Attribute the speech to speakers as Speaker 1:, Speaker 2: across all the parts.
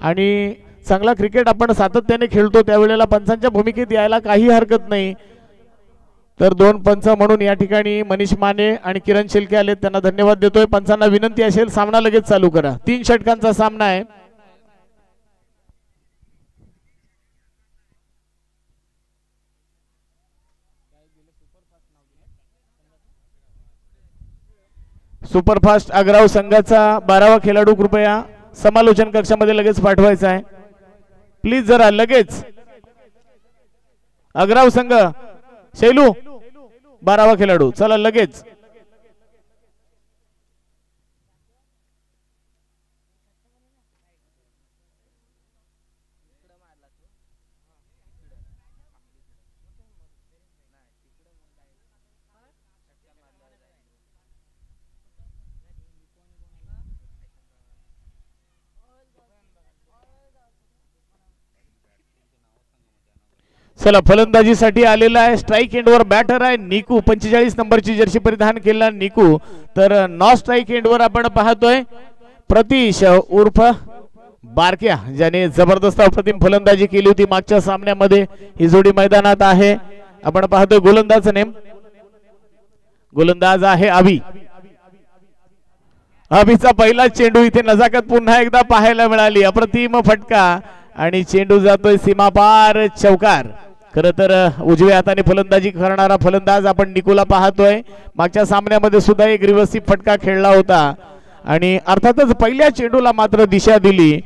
Speaker 1: आणि चांगला क्रिकेट आपण सातत्याने खेळतो त्यावेळेला पंचांच्या भूमिकेत यायला काही हरकत नाही। तर दोन पंच म्हणून या ठिकाणी मनीष माने आणि किरण शेलके आले, त्यांना धन्यवाद देतोय। पंचांना विनंती असेल सामना लगेच चालू करा। 3 षटकांचा सामना आहे। सुपरफास्ट आग्राव संघाचा 12वा खेळाडू कृपया समालोचन कक्षामध्ये लगेच पाठवायचा आहे। प्लीज जरा लगेच। आग्राव संघ शैलू 12वा खेळाडू चला लगेच। चला फलंदाजीसाठी आलेला आहे। स्ट्राइक एंडवर बॅटर आहे निकू, 45 नंबरची जर्सी परिधान केला निकू। तर नॉन स्ट्राइक एंडवर आपण पाहतोय प्रतीश उर्फ बारक्या, ज्याने जबरदस्त अप्रतिम फलंदाजी केली होती मागच्या सामन्यामध्ये। ही जोडी मैदानात आहे। आपण पाहतोय गोलंदाज नेम, गोलंदाज आहे अभि। अभिचा पहिला चेंडू इथे नजाकत पुन्हा एकदा पाहायला मिळाली। अप्रतिम फटका आणि चेंडू जातोय सीमापार चौकार। खरं तर उजव्या हाताने फलंदाजी करणारा फलंदाज आपण निकोला पाहतोय। मागच्या सामन्यामध्ये सुद्धा एक रिव्हर्सिव फटका खेळला होता आणि अर्थातच पहिल्या चेंडूला मात्र दिशा दिली।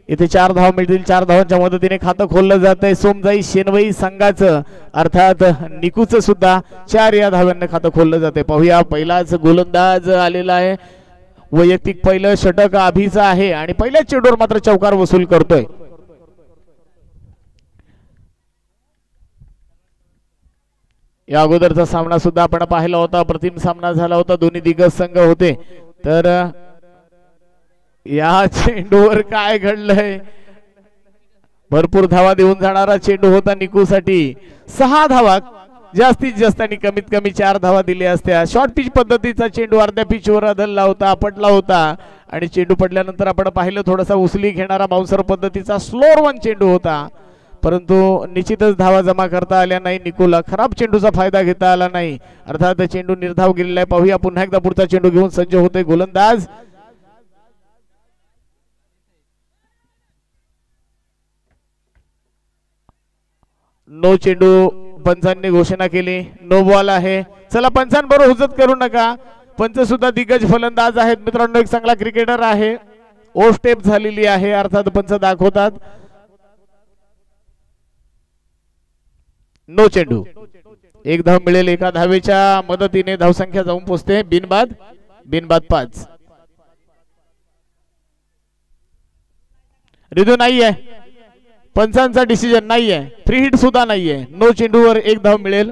Speaker 1: इथे 4 धावा मिळतील। 4 धावांच्या मदतीने खातं खोललं जातंय सोमजाई शेनवई संघाचं, अर्थात निकूचं सुद्धा 4 या धाव्यांना खातं खोललं जाते। पाहूया पहिलाच गोलंदाज आलेला आहे। वैयक्तिक पहिलं षटक अभिचं आहे आणि पहिल्या चेंडूवर मात्र चौकार वसूल करतोय। या अगोदरचा सामना सुद्धा आपण पाहिला होता, अप्रतिम सामना झाला होता, दोन्ही दिग्गज संघ होते। तर या चेंडूवर काय घडलंय, भरपूर धावा देऊन जाणारा चेंडू होता निकूसाठी। 6 धावा जास्तीत जास्त आणि कमीत कमी 4 धावा दिल्या असत्या। शॉर्ट पिच पद्धतीचा चेंडू अर्ध्या पिचवर आदळला होता, पडला होता आणि चेंडू पडल्यानंतर आपण पाहिलं थोडासा उचली घेणारा बाउन्सर पद्धतीचा स्लोअर वन चेंडू होता, परंतु निश्चितच धावा जमा करता आल्या नाही। निकोला खराब चेंडूचा फायदा घेता आला नाही, अर्थात चेंडू निर्धाव गेलेला आहे। पाहूया पुन्हा एकदा पुढचा चेंडू घेऊन सज्ज होते गोलंदाज। नो चेंडू पंचांनी घोषणा केली, नो बॉल आहे। चला पंचांबरोबर हुजत करू नका, पंच सुद्धा दिग्गज फलंदाज आहेत मित्रांनो, एक चांगला क्रिकेटर आहे। ओ स्टेप झालेली आहे, अर्थात पंच दाखवतात नो चेंडू। 1 धाव मिळेल, एका धावेच्या मदतीने धावसंख्या जाऊन पोहोचते बिनबाद 5। रिदू नाहीये, पंचांचा डिसिजन नाहीये, फ्री हिट सुद्धा नाहीये। नो चेंडूवर 1 धाव मिळेल।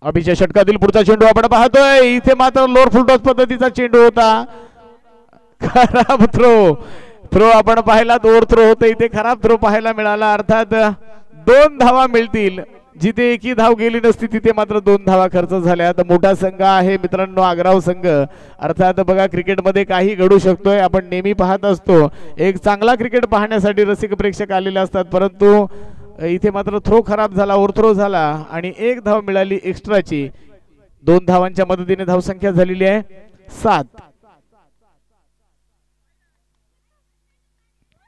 Speaker 1: अभिच्या षटकातील पुढचा चेंडू आपण पाहतोय, इथे मात्र लोअर फुलटॉस पद्धतीचा चेंडू होता। खराब थ्रो आपण पाहिला, ओव्हर थ्रो होते, इथे खराब थ्रो पाहायला मिळाला। अर्थात 2 धावा मिळतील, जिथे एकही धाव गेली नसती तिथे मात्र 2 धावा खर्च झाल्या। तर मोठा संघ आहे मित्रांनो आग्राव संघ, अर्थात बघा क्रिकेटमध्ये काही घडू शकतोय, आपण नेहमी पाहत असतो। एक चांगला क्रिकेट पाहण्यासाठी रसिक प्रेक्षक आलेले असतात, परंतु इथे मात्र थ्रो खराब झाला, ओव्हर थ्रो झाला आणि 1 धाव मिळाली एक्स्ट्राची। 2 धावांच्या मदतीने धावसंख्या झालेली आहे 7।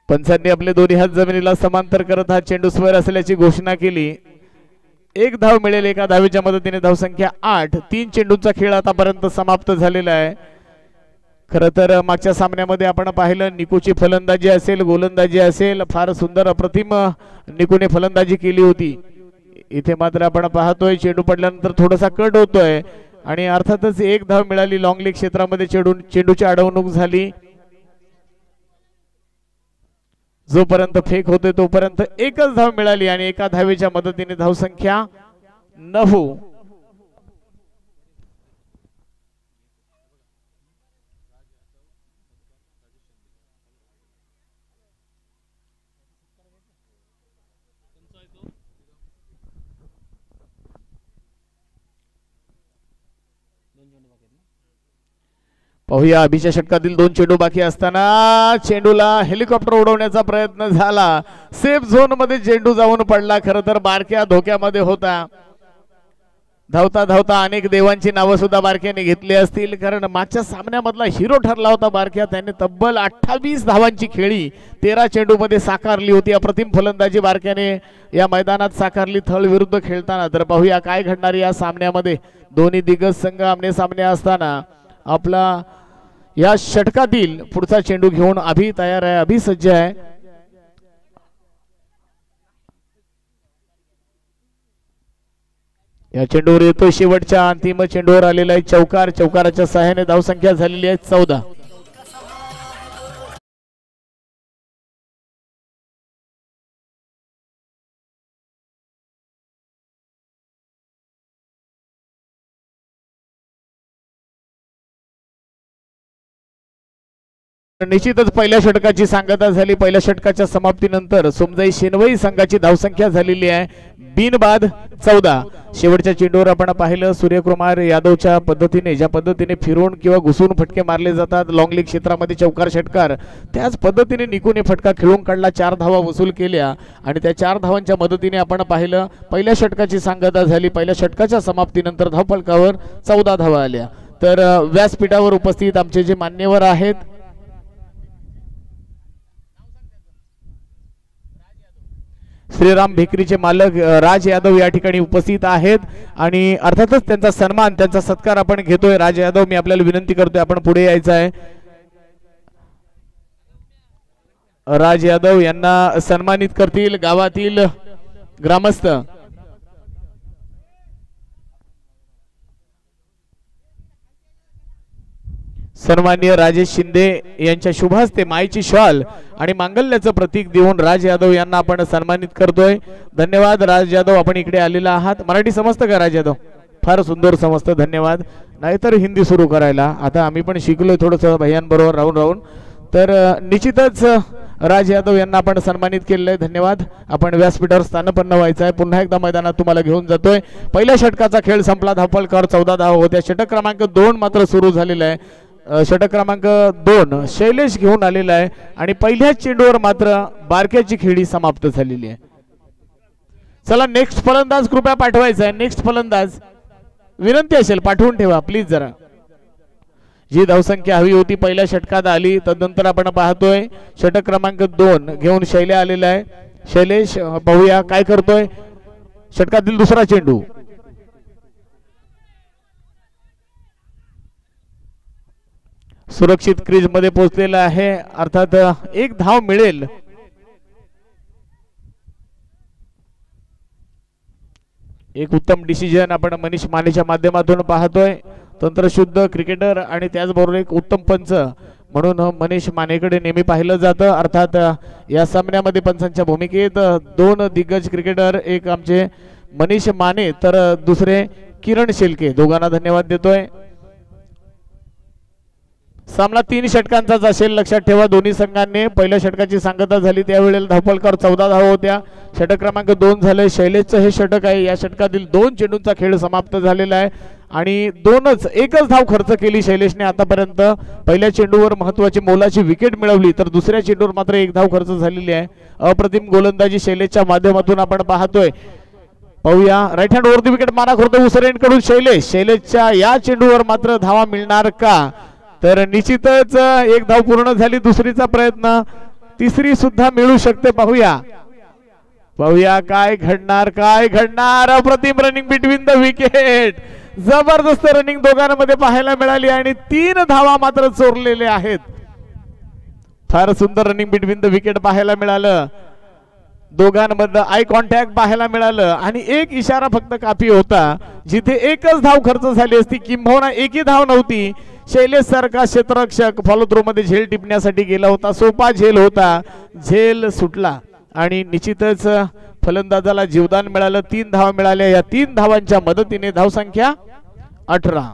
Speaker 1: पंचांनी आपले दोन्ही हात जमिनीला समांतर करत हा चेंडू स्क्वेअर असल्याची घोषणा केली। 1 धाव मिळेल, एका धावेच्या मदतीने धावसंख्या 8। 3 चेंडूंचा खेळ आतापर्यंत समाप्त झालेला आहे। खरं तर मागच्या सामन्यामध्ये आपण पाहिलं निकूची फलंदाजी असेल गोलंदाजी असेल, फार सुंदर अप्रतिम निकूने फलंदाजी केली होती। इथे मात्र आपण पाहतोय चेंडू पडल्यानंतर थोडासा कट होतोय आणि अर्थातच 1 धाव मिळाली। लॉंग लेग क्षेत्रामध्ये चेंडूची अडवणूक झाली, जोपर्यंत फेक होते तोपर्यंत 1च धाव मिळाली आणि एका धावेच्या मदतीने धावसंख्या 9। पाहूया अभिच्या षटकातील 2 चेंडू बाकी असताना चेंडूला हेलिकॉप्टर उडवण्याचा प्रयत्न झाला, सेफ झोन मध्ये चेंडू जाऊन पडला, खरं तर बारक्या धोक्यामध्ये होता. धावता धावता अनेक देवांची नावं सुद्धा बारक्याने घेतली असतील, कारण मागच्या सामन्यामधला हिरो ठरला होता बारक्या. त्याने तब्बल 28 धावांची खेळी 13 चेंडू मध्ये साकारली होती. अप्रतिम फलंदाजी बारक्याने या मैदानात साकारली थळ विरुद्ध खेळताना. तर पाहूया काय घडणार या सामन्यामध्ये. दोन्ही दिग्गज संघ आमने सामने असताना आपला या षटकातील पुढचा चेंडू घेऊन अभि तयार आहे, अभि सज्ज आहे. या चेंडूवर येतो शेवटच्या अंतिम चेंडूवर आलेला आहे चौकार. चौकाराच्या सहाय्याने धावसंख्या झालेली आहे 14. निश्चितच पहिल्या षटकाची सांगता झाली. पहिल्या षटकाच्या समाप्तीनंतर सोमजाई शेनवई संघाची धावसंख्या झालेली आहे बिनबाद 14. शेवटच्या चेंडूवर आपण पाहिलं सूर्यकुमार यादवच्या पद्धतीने ज्या पद्धतीने फिरवून किंवा घुसून फटके मारले जातात लॉंग लीग क्षेत्रामध्ये चौकार षटकार, त्याच पद्धतीने निकूने फटका खेळून काढला, 4 धावा वसूल केल्या आणि त्या 4 धावांच्या मदतीने आपण पाहिलं पहिल्या षटकाची सांगता झाली. पहिल्या षटकाच्या समाप्तीनंतर धावफलकावर 14 धावा आल्या. तर व्यासपीठावर उपस्थित आमचे जे मान्यवर आहेत श्रीराम बेकरीचे मालक राज यादव या ठिकाणी उपस्थित आहेत आणि अर्थातच त्यांचा सन्मान त्यांचा सत्कार आपण घेतोय. राज यादव, मी आपल्याला विनंती करतोय आपण पुढे यायचं आहे. राज यादव यांना सन्मानित करतील गावातील ग्रामस्थ. सन्माननीय राजेश शिंदे यांच्या शुभ हस्ते मायची शॉल आणि मांगल्याचं प्रतीक देऊन राज यादव यांना आपण सन्मानित करतोय. धन्यवाद राज यादव, आपण इकडे आलेला आहात. मराठी समजतं का राज यादव? फार सुंदर समजतं, धन्यवाद. नाहीतर हिंदी सुरू करायला आता आम्ही पण शिकलोय थोडंसं भैयांबरोबर राहून राहून. तर निश्चितच राज यादव यांना आपण सन्मानित केलेलं आहे, धन्यवाद. आपण व्यासपीठावर स्थानपन्न व्हायचं आहे. पुन्हा एकदा मैदानात तुम्हाला घेऊन जातोय. पहिल्या षटकाचा खेळ संपला, धावफलकावर 14 धावा होत्या. षटक क्रमांक 2 मात्र सुरू झालेला आहे. षटक क्रमांक 2 शैलेश घेऊन आलेला आहे आणि पहिल्याच चेंडूवर मात्र बारक्याची खेळी समाप्त झालेली आहे. चला नेक्स्ट फलंदाज कृपया पाठवायचा आहे. नेक्स्ट फलंदाज विनंती असेल पाठवून ठेवा प्लीज जरा. जी धावसंख्या हवी होती पहिल्या षटकात आली. तदनंतर आपण पाहतोय षटक क्रमांक 2 घेऊन शैल्या आलेला आहे. शैलेश पाहूया काय करतोय. षटकातील दुसरा चेंडू सुरक्षित क्रीज मध्ये पोहोचलेला आहे. अर्थात 1 धाव मिळेल. एक उत्तम डिसिजन आपण मनीष मानेच्या माध्यमातून पाहतोय. तंत्रशुद्ध क्रिकेटर आणि त्याचबरोबर एक उत्तम पंच म्हणून मनीष मानेकडे नेहमी पाहिलं जातं. अर्थात या सामन्यामध्ये पंचांच्या भूमिकेत 2 दिग्गज क्रिकेटर, एक आमचे मनीष माने तर दुसरे किरण शेलके, दोघांना धन्यवाद देतोय. सामना 3 षटकांचाच असेल लक्षात ठेवा. दोन्ही संघांनी पहिल्या षटकाची सांगता झाली त्यावेळेला धावफलकावर 14 धावा होत्या. षटक क्रमांक 2 झाले. शैलेशचं हे षटक आहे. या षटकातील 2 चेंडूंचा खेळ समाप्त झालेला आहे आणि एकच धाव खर्च केली शैलेशने आतापर्यंत. पहिल्या चेंडूवर महत्वाची मोलाची विकेट मिळवली तर दुसऱ्या चेंडूवर मात्र 1 धाव खर्च झालेली आहे. अप्रतिम गोलंदाजी शैलेशच्या माध्यमातून आपण पाहतोय. पाहूया right hand over the wicket मारा करतो उसरेंकडून शैलेश. शैलेशच्या या चेंडूवर मात्र धावा मिळणार का? तर निश्चितच 1 धाव पूर्ण झाली. दुसरीचा प्रयत्न, तिसरी सुद्धा मिळू शकते. पाहूया काय घडणार. अप्रतिम रनिंग बिटवीन द विकेट. जबरदस्त रनिंग दोघांमध्ये पाहायला मिळाली आणि 3 धावा मात्र चोरलेले आहेत. फार सुंदर रनिंग बिटवीन द विकेट पाहायला मिळालं. दोघांमध्ये आय कॉन्टॅक्ट पाहायला मिळालं आणि एक इशारा फक्त काफी होता. जिथे एकच धाव खर्च झाली असती किंबहुना एकही धाव नव्हती. शैलेश सारखा क्षेत्ररक्षक फॉलो थ्रो मध्ये झेल टिपण्यासाठी गेला होता. सोपा झेल होता, झेल सुटला आणि निश्चितच फलंदाजाला जीवदान मिळालं. 3 धावा मिळाल्या. या 3 धावांच्या मदतीने धावसंख्या 18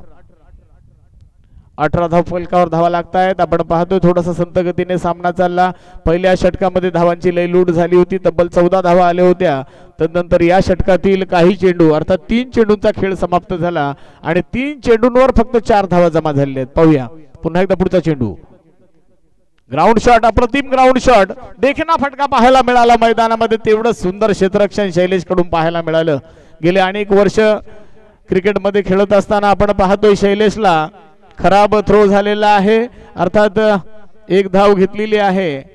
Speaker 1: धाव फलकावर धावा लागतायत. आपण पाहतोय थोडासा संत गतीने सामना चालला. पहिल्या षटकामध्ये धावांची लय लूट झाली होती. तब्बल 14 धावा आल्या होत्या. तदनंतर या षटकातील काही चेंडू अर्थात 3 चेंडूंचा खेळ समाप्त झाला आणि 3 चेंडूंवर फक्त 4 धावा जमा झालेल्या आहेत. पाहूया पुन्हा एकदा पुढचा चेंडू, ग्राउंड शॉट, अप्रतिम ग्राउंड शॉट, देखना फटका पाहायला मिळाला मैदानामध्ये. तेवढं सुंदर क्षेत्ररक्षण शैलेश कडून पाहायला मिळालं. गेले अनेक वर्ष क्रिकेटमध्ये खेळत असताना आपण पाहतोय शैलेशला खराब थ्रो झालेला आहे, अर्थात एक धाव घेतलेली आहे.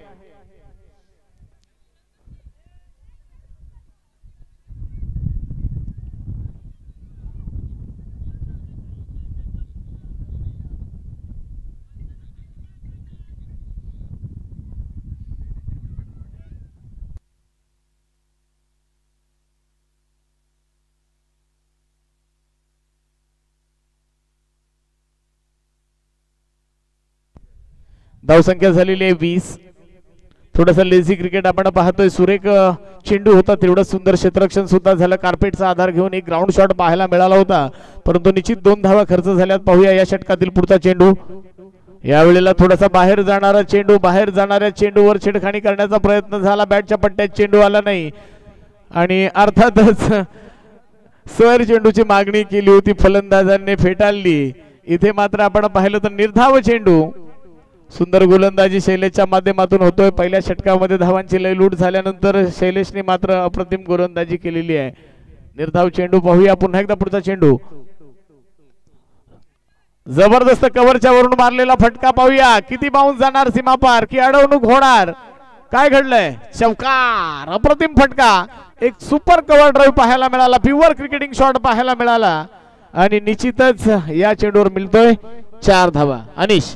Speaker 1: धावसंख्या झालेली आहे 20. थोडंसं लेझी क्रिकेट आपण पाहतोय. सुरेख चेंडू होता, तेवढं सुंदर क्षेत्ररक्षण सुद्धा झालं. कार्पेटचा आधार घेऊन एक ग्राउंड शॉट पाहायला मिळाला होता, परंतु निश्चित 2 धावा खर्च झाल्यात. पाहूया या षटकातील पुढचा चेंडू. यावेळेला थोडासा बाहेर जाणारा चेंडू, बाहेर जाणाऱ्या चेंडूवर छेडखाणी करण्याचा प्रयत्न झाला. बॅटच्या पट्ट्यात चेंडू आला नाही आणि अर्थातच सर चेंडूची मागणी केली होती, फलंदाजांनी फेटाळली. इथे मात्र आपण पाहिलं तर निर्धाव चेंडू. सुंदर गोलंदाजी शैलेशच्या माध्यमातून होतोय. पहिल्या षटकामध्ये धावांची लय लूट झाल्यानंतर शैलेशने मात्र अप्रतिम गोलंदाजी केलेली आहे. निर्धाव चेंडू. पाहूया पुन्हा एकदा पुढचा चेंडू. जबरदस्त कव्हरच्या वरून मारलेला फटका. पाहूया किती बाउन्स जाणार सीमापार की अडवणूक होणार, काय घडलंय. चौकार, अप्रतिम फटका. एक सुपर कव्हर ड्राईव्ह पाहायला मिळाला, प्युअर क्रिकेटिंग शॉट पाहायला मिळाला आणि निश्चितच या चेंडूवर मिळतोय 4 धावा. अनिश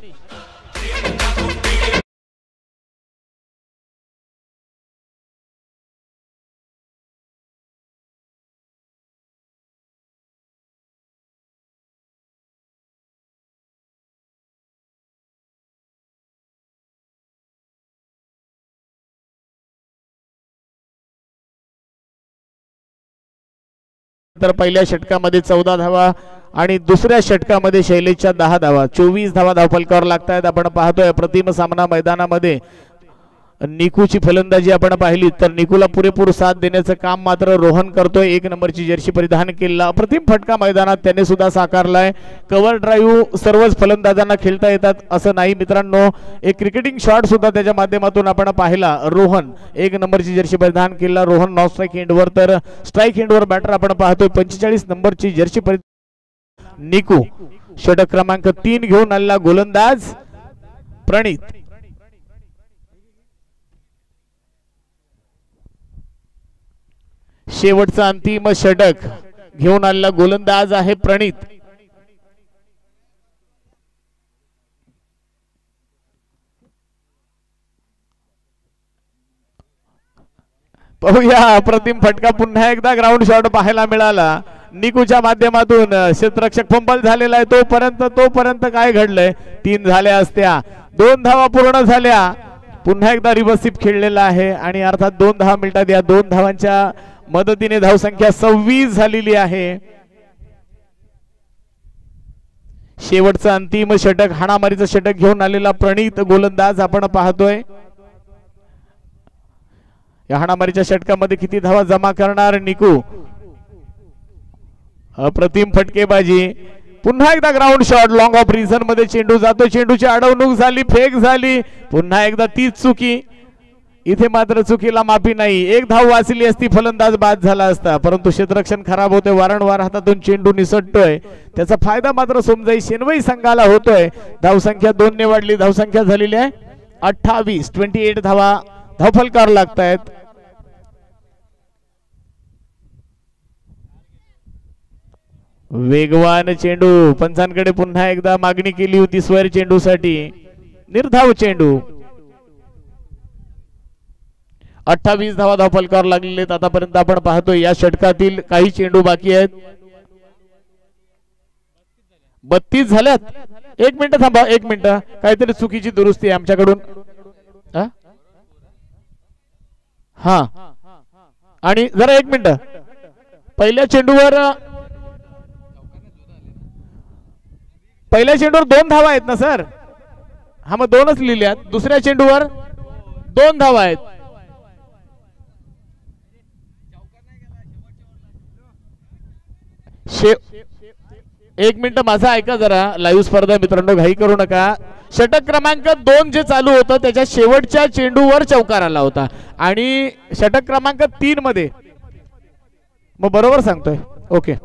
Speaker 1: तर पहिल्या षटकामध्ये 14 धावा आणि दुसऱ्या षटकामध्ये शैलेशच्या 10 धावा, 24 धावा धावफलकावर लागतात. आपण पाहतोय अप्रतिम सामना मैदानामध्ये. निकूची फलंदाजी आपण पाहिली तर निकूला पुरेपूर साथ देण्याचं काम मात्र रोहन करतोय. 1 नंबरची जर्सी परिधान केलेला अप्रतिम फटका मैदानात त्याने सुद्धा साकारलाय. कव्हर ड्राईव्ह सर्वच फलंदाजांना खेळता येतात असं नाही मित्रांनो. एक क्रिकेटिंग शॉट सुद्धा त्याच्या माध्यमातून आपण पाहिला. रोहन 1 नंबरची जर्सी परिधान केलेला. रोहन नॉन स्ट्राईक एंडवर, तर स्ट्राईक एंडवर बॅटर आपण पाहतोय 45 नंबरची जर्सी परिधान निकू. षटक क्रमांक 3 घेऊन आलेला गोलंदाज प्रणित. शेवटचा अंतिम षटक घेऊन आलेला गोलंदाज आहे प्रणित. पाहूया अप्रतिम फटका. पुन्हा एकदा ग्राउंड शॉट पाहायला मिळाला निकूच्या माध्यमातून. क्षेत्ररक्षक फंबल झालेला आहे. तोपर्यंत काय घडलंय. 3 झाल्या असत्या, 2 धावा पूर्ण झाल्या. पुन्हा एकदा रिव्हर्सिप खेळलेला आहे आणि अर्थात 2 धावा मिळतात. या 2 धावांच्या मदतीने धावसंख्या 26 झालेली आहे. शेवटचं अंतिम षटक, हाणामारीचं षटक घेऊन आलेला प्रणित गोलंदाज आपण पाहतोय. या हाणामारीच्या षटकामध्ये किती धावा जमा करणार निकू. अप्रतिम फटकेबाजी. पुन्हा एकदा ground shot, long of reason मध्ये चेंडू जातो. चेंडूची अडवणूक झाली, फेक झाली. पुन्हा एकदा तीच चुकी. इथे मात्र चुकीला माफी नाही. 1 धाव वाचली असती, फलंदाज बाद झाला असता, परंतु क्षेत्ररक्षण खराब होतोय. वारंवार हातातून चेंडू निसटतोय. त्याचा फायदा मात्र सोमजाई शेनवई संघाला होतोय. धावसंख्या 2 ने वाढली. धावसंख्या झालेली आहे 28. 28 धावा धावफलकावर लागतायत. वेगवान चेंडू. पंचांकडे पुन्हा एकदा मागणी केली होती स्क्वेअर चेंडूसाठी. निर्धाव चेंडू. 28 धावा धावफलकावर लागलेले आहेत. आतापर्यंत आपण पाहतोय या षटकातील काही चेंडू बाकी आहेत. 32 झाल्यात. 1 मिनिट थांबा, 1 मिनिट. काहीतरी चुकीची दुरुस्ती आहे आमच्याकडून. हा, आणि जरा 1 मिनिट. पहिल्या चेंडूवर 2 धावा आहेत ना सर. हा, मग 2च लिहिल्यात. दुसऱ्या चेंडूवर 2 धावा आहेत. एक मिनिट माझा ऐका जरा. लाईव्ह स्पर्धा मित्रांनो, घाई करू नका. षटक क्रमांक 2 जे चालू होतं त्याच्या शेवटच्या चेंडूवर चौकार आला होता आणि षटक क्रमांक 3 मध्ये, मग बरोबर सांगतोय. ओके.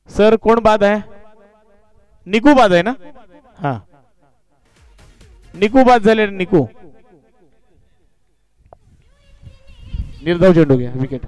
Speaker 1: सर कोण बाद आहे? निकू बाद आहे ना? हा, निकू बाद झाले. निकू निर्धाव चेंडू घ्या. विकेट.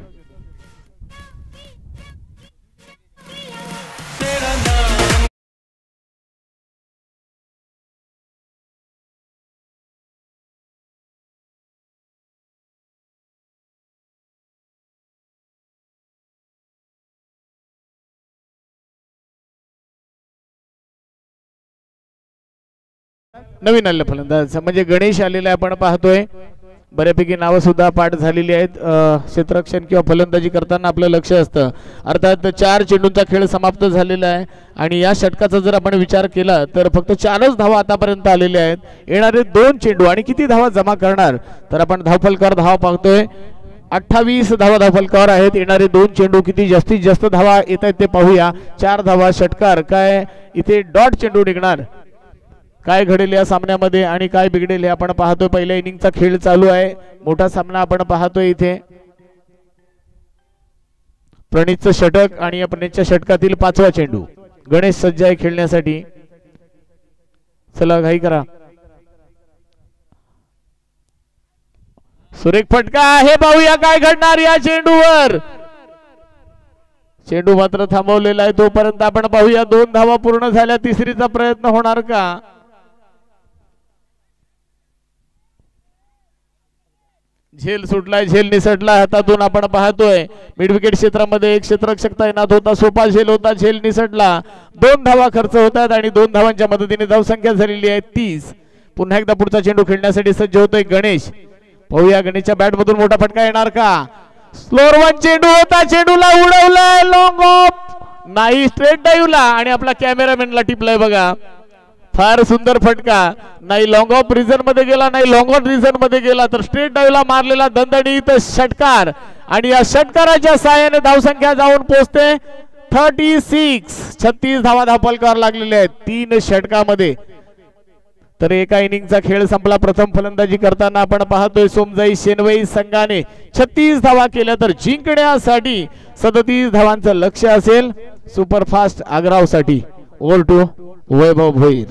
Speaker 1: नवीन आलेला फलंदाज म्हणजे गणेश आलेला आपण पाहतोय. बऱ्यापैकी नावं सुद्धा पाठ झालेली आहेत. क्षेत्ररक्षण किंवा फलंदाजी करताना आपलं लक्ष असतं. अर्थात 4 चेंडूंचा खेळ समाप्त झालेला आहे आणि या षटकाचा जर आपण विचार केला तर फक्त 4च धावा आतापर्यंत आलेल्या आहेत. येणारे 2 चेंडू आणि किती धावा जमा करणार तर आपण धावफलकावर धावा पाहतोय. 28 धावा धावफलकावर आहेत. येणारे 2 चेंडू किती जास्तीत जास्त धावा येत आहेत ते पाहूया. 4 धावा षटकार काय इथे डॉट चेंडू निघणार. काय घडेल या सामन्यामध्ये आणि काय बिघडेल हे आपण पाहतोय. पहिल्या इनिंगचा खेळ चालू आहे. मोठा सामना आपण पाहतोय इथे. प्रणीतचं षटक आणि या प्रणीतच्या षटकातील 5वा चेंडू. गणेश सज्ज आहे खेळण्यासाठी. चला घाई करा. सुरेख फटका आहे. पाहूया काय घडणार या चेंडूवर. चेंडू मात्र थांबवलेला आहे. तोपर्यंत आपण पाहूया 2 धावा पूर्ण झाल्या. तिसरीचा प्रयत्न होणार का? झेल सुटलाय. झेल निसटला हातातून आपण पाहतोय. मिड विकेट क्षेत्रामध्ये एक क्षेत्ररक्षक तैनात होता. सोपा झेल होता. झेल निसटला. 2 धावा खर्च होतात आणि 2 धावांच्या मदतीने धावसंख्या झालेली आहे 30. पुन्हा एकदा पुढचा चेंडू खेळण्यासाठी सज्ज होतोय गणेश. पाहूया गणेशच्या बॅट मधून मोठा फटका येणार का? स्लोअर 1 चेंडू होता. चेंडूला उडवलाय. लॉंग ऑफ नाही, स्ट्रेट डाईव्हला आणि आपला कॅमेरामॅनला टिपलाय बघा. फार सुंदर फटका. नाही लॉंग ऑफ रिझन मध्ये गेला, नाही लॉंग ऑन रिझन मध्ये गेला, तर स्ट्रेट डाईव्हला मारलेला दणदणीत षटकार आणि या षटकाराच्या साहाय्याने धावसंख्या जाऊन पोहोचते 36. 36 धावा धावफलकावर लागलेल्या आहेत 3 षटकामध्ये. तर एका इनिंगचा खेळ संपला. प्रथम फलंदाजी करताना आपण पाहतोय सोमजाई शेनवई संघाने 36 धावा केल्या तर जिंकण्यासाठी 37 धावांचं लक्ष्य असेल सुपरफास्ट आग्रावसाठी. ओव्हर टू वैभव भोईर.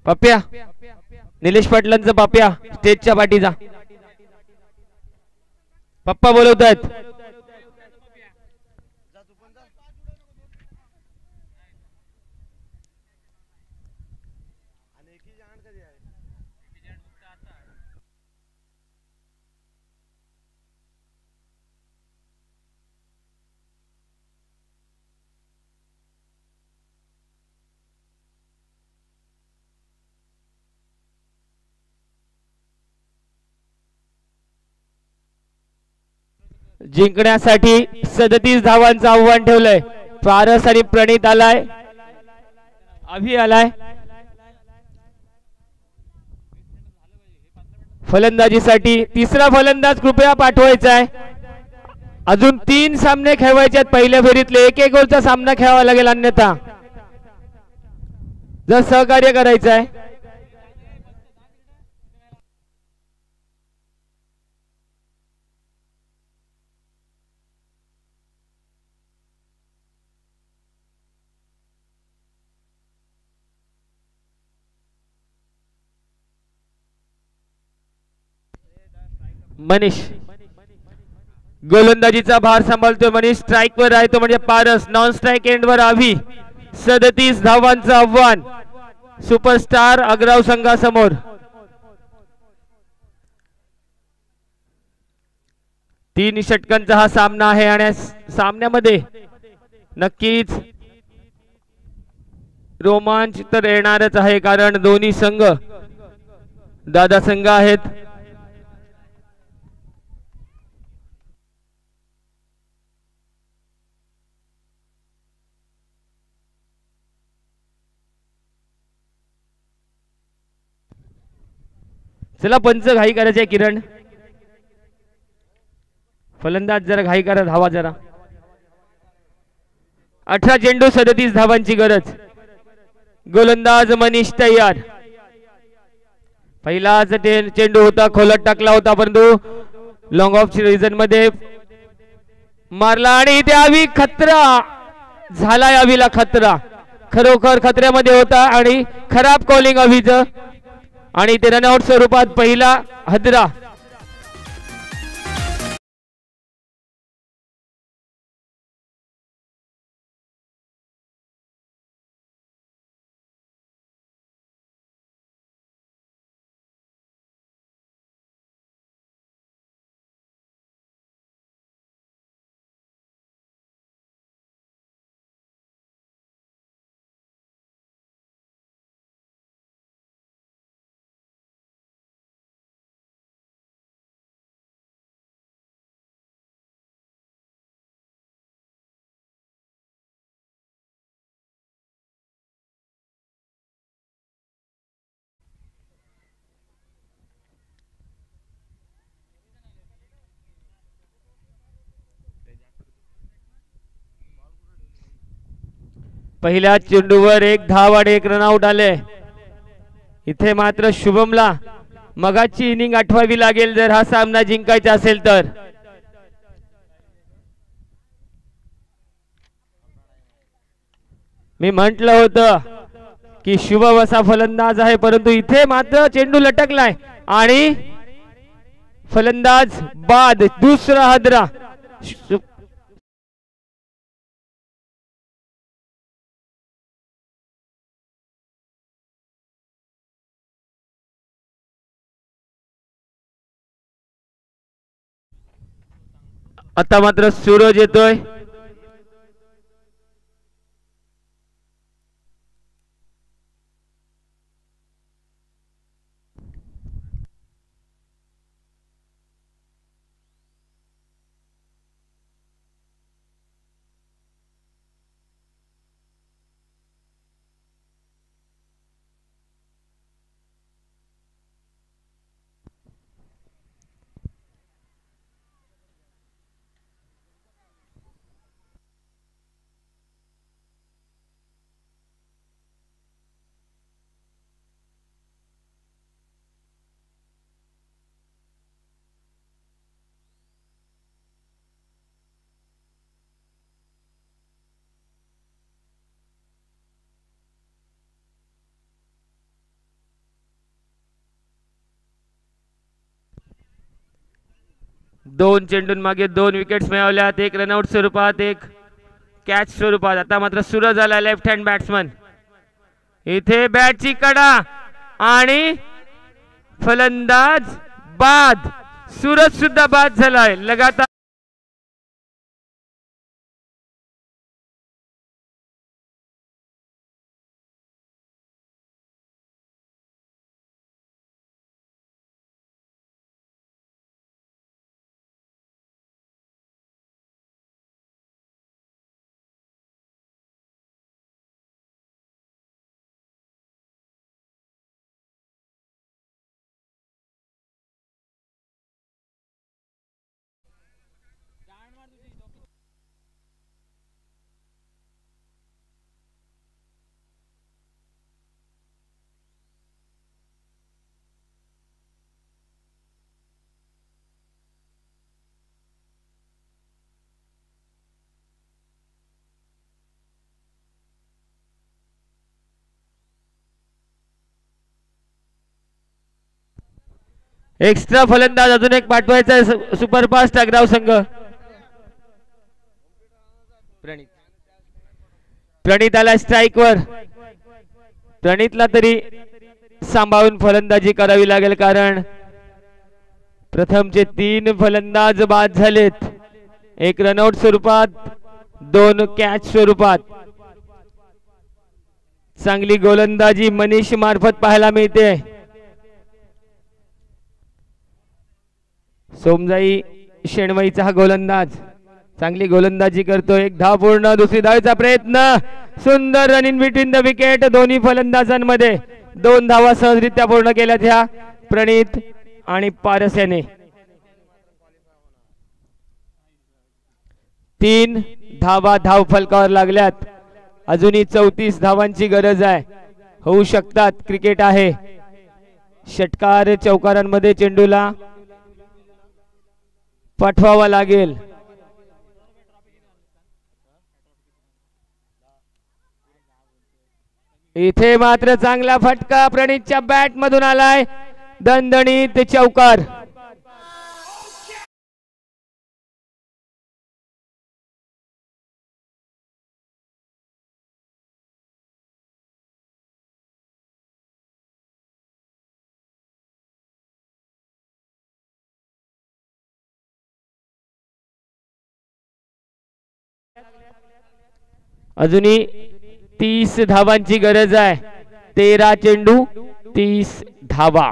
Speaker 2: पप्प्या निलेश पाटलांचा पप्प्या स्टेजच्या पाठीचा पप्पा बोलवतात. जिंकण्यासाठी 37 धावांचं आव्हान ठेवलंय. पारस आणि प्रणित आलाय, अभि आलाय. फलंदाजीसाठी तिसरा फलंदाज कृपया पाठवायचा आहे. अजून 3 सामने खेळवायचे आहेत. पहिल्या फेरीतले एक ओव्हरचा सामना खेळावा लागेल, अन्यथा जर सहकार्य करायचं आहे. मनीष गोलंदाजीचा भार सांभाळतोय. मनीष स्ट्राइक वर आहे तो म्हणजे पारस. नॉन स्ट्राइक एंड वर अभि. 37 धावांचं आव्हान सुपरस्टार अग्राव संघासमोर. 3 षटकांचा हा सामना आहे आणि सामन्यामध्ये नक्कीच रोमांच तर येणारच आहे, कारण दोन्ही संघ दादा संघ आहेत. चला पंच घाई करायचे किरण. फलंदाज जरा घाई करा, धावा जरा. 18 चेंडू 37 धावांची गरज. गोलंदाज मनीष तयार. पहिलाच चेंडू होता, खोलत टाकला होता, परंतु लॉंग ऑफ रिजन मध्ये मारला आणि इथे अभि खतरा झालाय. अभिला खतरा, खरोखर खतऱ्यामध्ये होता आणि खराब कॉलिंग अभिचं. आणि ते रनआउट स्वरूपात पहिला हदरा. पहिल्या चेंडूवर 1 धाव आणि 1 रनआउट आले. इथे मात्र शुभमला मगाची इनिंग आठवावी लागेल जर हा सामना जिंकायचा असेल तर. मी म्हटलं होतं की शुभम असा फलंदाज आहे, परंतु इथे मात्र चेंडू लटकलाय आणि फलंदाज बाद. दुसरा हदरा. आता मात्र सूरज येतोय. दोन चेंडून मागे 2 विकेट्स मिळवल्यात, एक रनआउट स्वरूपात, एक कॅच स्वरूपात. आता मात्र सुरू झाला लेफ्ट हँड बॅट्समन. इथे बॅटची कडा आणि फलंदाज बाद. सूरज सुद्धा बाद झालाय लगातार. एक्स्ट्रा फलंदाज अजून एक पाठवायचा आहे सुपरफास्ट अग्राव संघ. प्रणित आला स्ट्राइक वर. प्रणितला तरी सांभाळून फलंदाजी करावी लागेल, कारण प्रथमचे 3 फलंदाज बाद झालेत. एक रनआउट स्वरूपात, 2 कॅच स्वरूपात. चांगली गोलंदाजी मनीष मार्फत पाहायला मिळते. सोमजाई शेणवईचा हा गोलंदाज चांगली गोलंदाजी करतो. एक धाव पूर्ण, दुसरी धावेचा प्रयत्न, सुंदर run in between the wicket. दोन्ही फलंदाजांमध्ये 2 धावा सहजरित्या पूर्ण केल्यात ह्या प्रणित आणि पारस याने. 3 धावा धाव फलकावर लागल्यात. अजूनही 34 धावांची गरज आहे. होऊ शकतात, क्रिकेट आहे. षटकार चौकारांमध्ये चेंडूला पाठवावा लागेल. इथे मात्र चांगला फटका प्रणितच्या बॅट मधून आलाय. दणदणीत चौकार. अजूनही 30 धावांची गरज आहे. 13 चेंडू 30 धावा.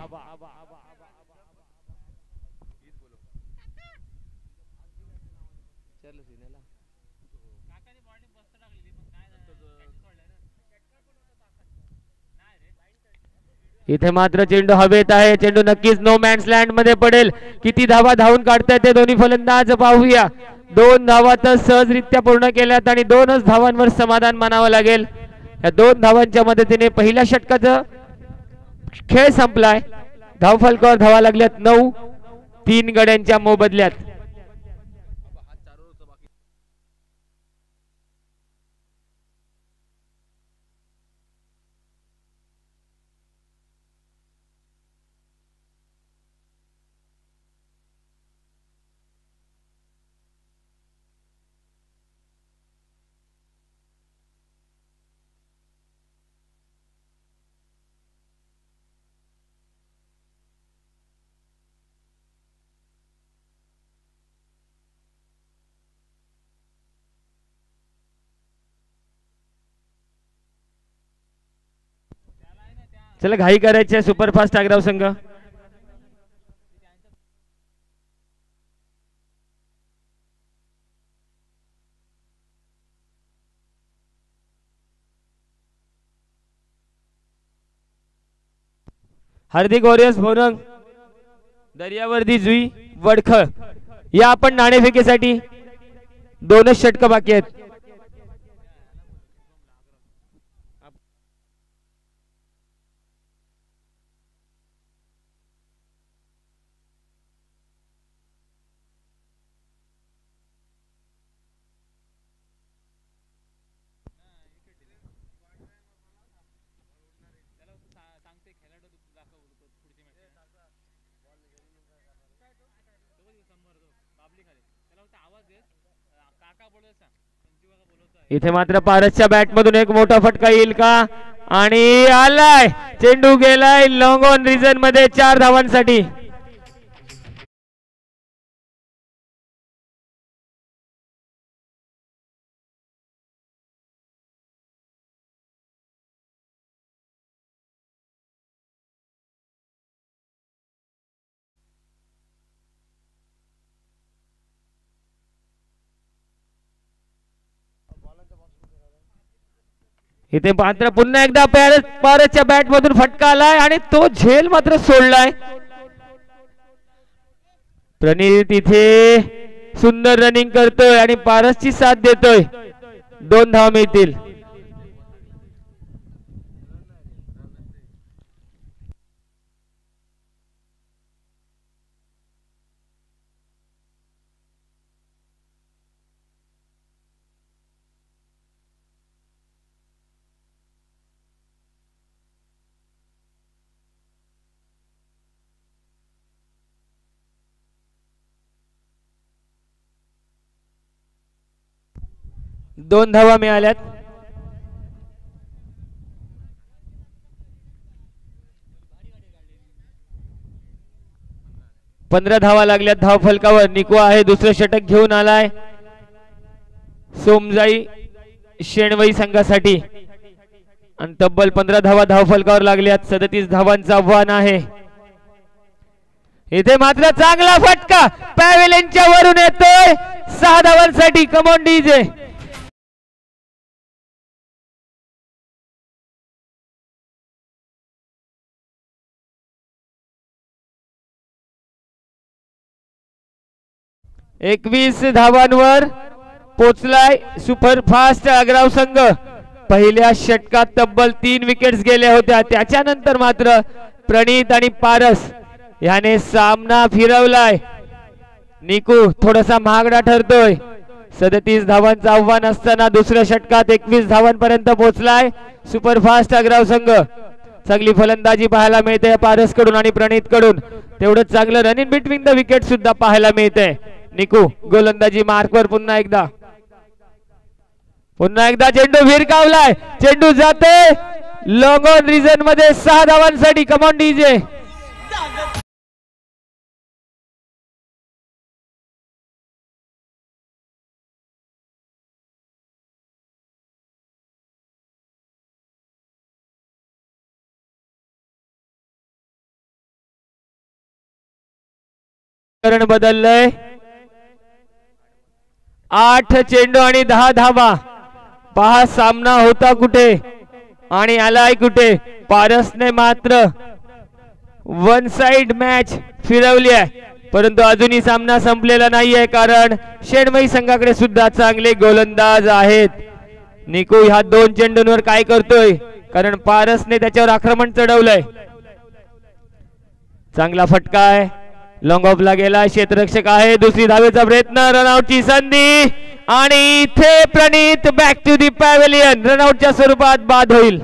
Speaker 2: इथे मात्र चेंडू हवेत आहे. चेंडू नक्कीच नो मॅन्स लँड मध्ये पडेल. किती धावा धावून काढतायत ते दोन्ही फलंदाज पाहूया. 2 धावा तर सहजरित्या पूर्ण केल्यात आणि 2च धावांवर समाधान मानावं लागेल. या 2 धावांच्या मदतीने पहिल्या षटकाचा खेळ संपलाय. धाव फलकावर धावा लागल्यात 9. 3 गड्यांच्या मोबदल्यात. चला घाई करायची आहे सुपरफास्ट आग्राव संघ. हार्दिक वॉरियर्स भोरंग, दर्यावर्दी जुई, वडखळ या आपण नाणेफेकीसाठी 2च षटक बाकी आहेत. इथे मात्र पारसच्या बॅट मधून एक मोठा फटका येईल का आणि आलाय चेंडू गेलाय लॉंग ऑन रिजन मध्ये 4 धावांसाठी. इथे मात्र पुन्हा एकदा पारसच्या बॅट मधून फटका आलाय आणि तो झेल मात्र सोडलाय. प्रणित इथे सुंदर रनिंग करतोय आणि पारसची साथ देतोय. 2 धावा मिळतील. दोन धावा मिळाल्यात. पंधरा धावा लागल्यात धाव फलकावर. निकू आहे दुसरं षटक घेऊन आलाय सोमजाई शेणवई संघासाठी आणि तब्बल 15 धावा धाव फलकावर लागल्यात. 37 धावांचं आव्हान आहे. इथे मात्र चांगला फटका पॅव्हेलियनच्या वरून येतोय 6 धावांसाठी. Come on DJ. एकवीस धावांवर पोचलाय सुपरफास्ट आग्राव संघ. पहिल्या षटकात तब्बल 3 विकेट्स गेल्या होत्या. त्याच्यानंतर मात्र प्रणित आणि पारस याने सामना फिरवलाय. निकू थोडासा महागडा ठरतोय. 37 धावांचं आव्हान असताना दुसऱ्या षटकात 21 धावांपर्यंत पोहोचलाय सुपरफास्ट आग्राव संघ. चांगली फलंदाजी पाहायला मिळते पारस कडून आणि प्रणित कडून. तेवढंच चांगलं run in between the wicket सुद्धा पाहायला मिळते. निकू गोलंदाजी मार्कवर पुन्हा एकदा चेंडू भिरकावलाय. चेंडू जाते लॉंग ऑन रिजन मध्ये 6 धावांसाठी. Come on DJ. बदललंय. 8 चेंडू आणि 10 धावा. पहा सामना होता कुठे आणि आलाय कुठे. पारसने मात्र वन साइड मॅच फिरवली आहे परंतु अजूनही सामना संपलेला नाहीये कारण शेणमई संघाकडे सुद्धा चांगले गोलंदाज आहेत. निकू ह्या 2 चेंडूंवर काय करतोय कारण पारसने त्याच्यावर आक्रमण चढवलंय. चांगला फटका आहे. लॉंग ऑफला गेला. क्षेत्ररक्षक आहे. दुसरी धावेचा प्रयत्न. रनआउटची संधी आणि इथे प्रणित बॅक टू दी पॅव्हेलियन. रनआउटच्या स्वरूपात बाद होईल.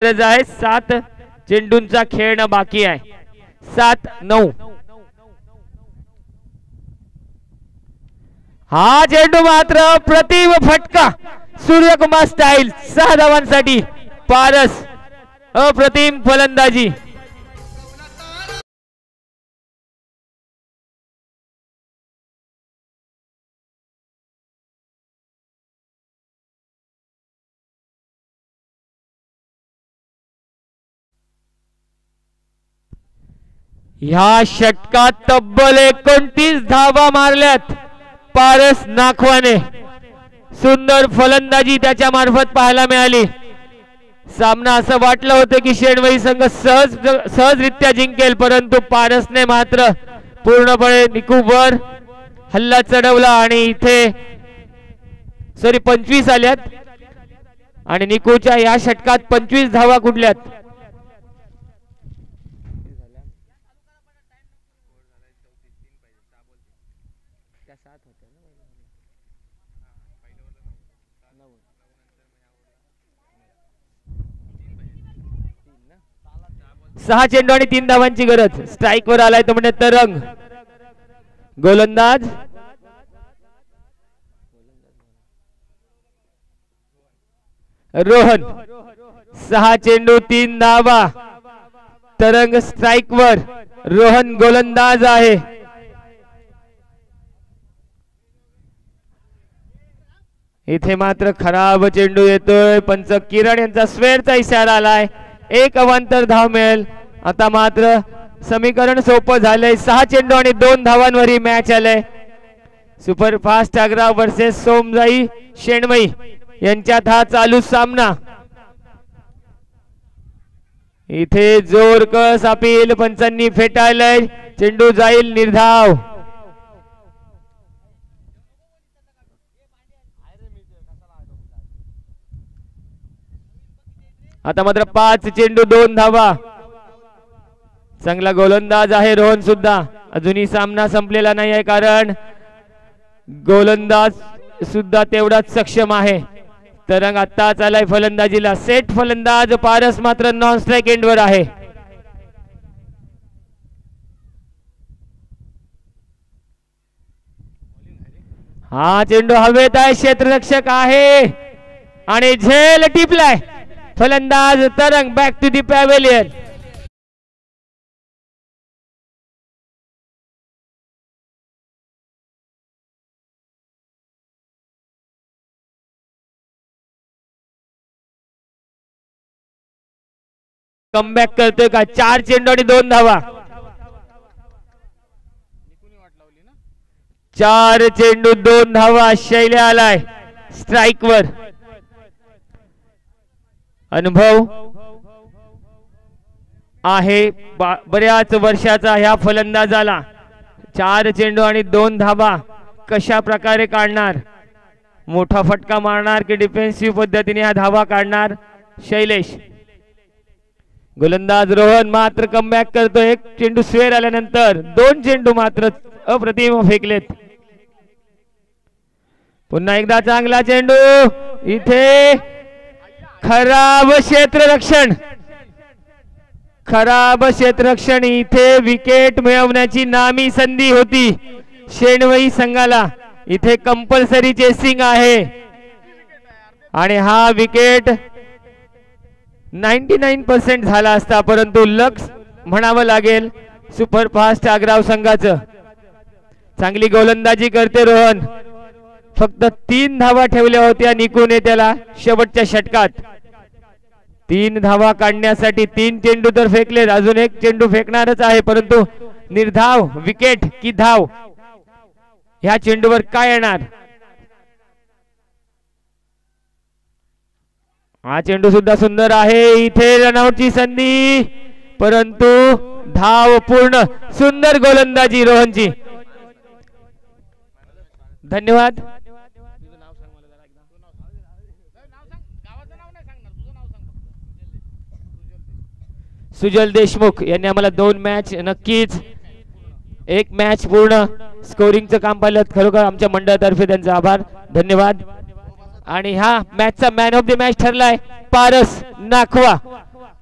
Speaker 2: आहे 7 चेंडूंचा खेळणं बाकी आहे. 7-9. हा चेंडू मात्र प्रतिम फटका. सूर्यकुमार स्टाईल 6 धावांसाठी. पारस अप्रतिम फलंदाजी. ह्या षटकात तब्बल 29 धावा मारल्यात पारस नाखवाने. सुंदर फलंदाजी त्याच्या मार्फत पाहायला मिळाली. सामना असं वाटलं होतं की शेणवई संघ सहजरित्या जिंकेल, परंतु पारसने मात्र पूर्णपणे निकूवर हल्ला चढवला आणि इथे 25 आल्यात आणि निकूच्या या षटकात 25 धावा कुठल्यात. सहा चेंडू आणि 3 धावांची गरज. स्ट्राइक वर आलाय तो म्हणजे तरंग. गोलंदाज रोहन. 6 चेंडू 3 धावा. तरंग स्ट्राइक वर, रोहन गोलंदाज आहे. इथे मात्र खराब चेंडू येतोय. पंच किरण यांचा स्वेरचा इशारा आलाय. एक अवांतर धाव मिळेल. आता मात्र समीकरण सोपं झालंय. 6 चेंडू आणि 2 धावांवर ही मॅच आलंय. सुपरफास्ट आग्रा वर्सेस सोमजाई शेणमई यांच्यात हा चालू सामना. इथे जोरकस अपील पंचांनी फेटाळलंय. चेंडू जाईल निर्धाव. आता मात्र 5 चेंडू 2 धावा. चांगला गोलंदाज आहे रोहन सुद्धा. अजूनही सामना संपलेला नाही आहे, कारण गोलंदाज सुद्धा तेवढाच सक्षम आहे. तरंग आता चालाय फलंदाजीला. सेट फलंदाज पारस मात्र नॉन स्ट्राइक एंडवर आहे. हा चेंडू हवेत आहे. क्षेत्ररक्षक आहे आणि झेल टिपलाय. फलंदाज Tarang back to the pavilion. Comeback करतोय का? 4 चेंडू आणि 2 धावा. 4 चेंडू 2 धावा. शैल्या आलाय स्ट्राइक वर. अनुभव आहे बऱ्याच वर्षाचा ह्या फलंदाजाला. 4 चेंडू आणि 2 धावा कशा प्रकारे काढणार? मोठा फटका मारणार की डिफेन्सिव्ह पद्धतीने ह्या धावा काढणार? शैलेश. गोलंदाज रोहन मात्र कमबॅक करतो. 1 चेंडू स्वेर आल्यानंतर 2 चेंडू मात्र अप्रतिम फेकलेत. पुन्हा एकदा चांगला चेंडू. इथे खराब क्षेत्ररक्षण. खराब क्षेत्ररक्षण. इथे विकेट मिळवण्याची नामी संधी होती शेणवई संघाला. इथे कंपल्सरी चेसिंग आहे आणि हा विकेट 99% झाला असता, परंतु लक्ष म्हणावं लागेल सुपरफास्ट आग्राव संघाचं. चांगली गोलंदाजी करते रोहन. फक्त 3 धावा ठेवल्या होत्या निकूने त्याला शेवटच्या षटकात. 3 धावा काढण्यासाठी 3 चेंडू तर फेकले. अजून 1 चेंडू फेकणारच आहे, परंतु निर्धाव विकेट की धाव ह्या चेंडूवर काय येणार? हा चेंडू सुद्धा सुंदर आहे. इथे रनआउटची संधी, परंतु धाव पूर्ण. सुंदर गोलंदाजी रोहनची. धन्यवाद. सुजल देशमुख यांनी आम्हाला 2 मॅच नक्कीच 1 मॅच पूर्ण स्कोरिंगचं काम पाहिलं. खरोखर आमच्या मंडळातर्फे त्यांचे आभार. धन्यवाद. आणि हा मॅचचा मॅन ऑफ द मॅच ठरलाय पारस नाखवा.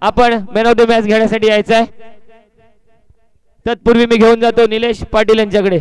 Speaker 2: आपण मॅन ऑफ द मॅच घेण्यासाठी यायचंय. तत्पूर्वी मी घेऊन जातो निलेश पाटील यांच्याकडे.